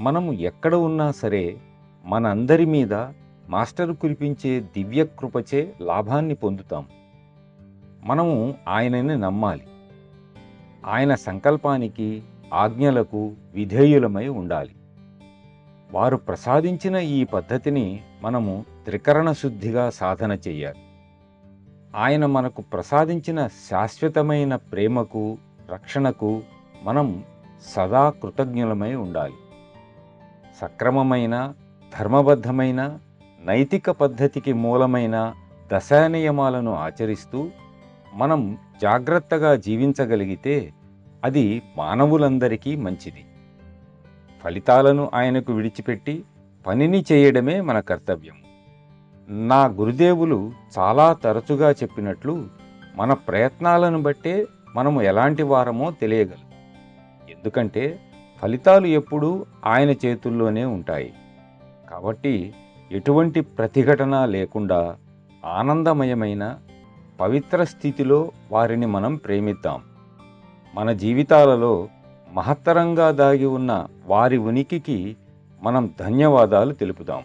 మనము ఎక్కడ ఉన్నా సరే మనందరి మీద మాస్టర్ కురిపించే దివ్య కృపచే లాభాన్ని పొందుతాం. మనము ఆయనని నమ్మాలి. ఆయన సంకల్పానికి, ఆజ్ఞలకు విధేయులమై ఉండాలి. వారు ప్రసాదించిన ఈ పద్ధతిని మనము త్రికరణ శుద్ధిగా సాధన చెయ్యాలి. ఆయన మనకు ప్రసాదించిన శాశ్వతమైన ప్రేమకు, రక్షణకు మనం సదా కృతజ్ఞులమై ఉండాలి. సక్రమమైన, ధర్మబద్ధమైన, నైతిక పద్ధతికి మూలమైన దశానియమాలను ఆచరిస్తూ మనం జాగ్రత్తగా జీవించగలిగితే అది మానవులందరికీ మంచిది. ఫలితాలను ఆయనకు విడిచిపెట్టి పనిని చేయడమే మన కర్తవ్యం. నా గురుదేవులు చాలా తరచుగా చెప్పినట్లు మన ప్రయత్నాలను బట్టే మనము ఎలాంటి వారమో తెలియగలదు. ఎందుకంటే ఫలితాలు ఎప్పుడూ ఆయన చేతుల్లోనే ఉంటాయి. కాబట్టి ఎటువంటి ప్రతిఘటన లేకుండా ఆనందమయమైన పవిత్ర స్థితిలో వారిని మనం ప్రేమిద్దాం. మన జీవితాలలో మహత్తరంగా దాగి ఉన్న వారి ఉనికికి మనం ధన్యవాదాలు తెలుపుదాం.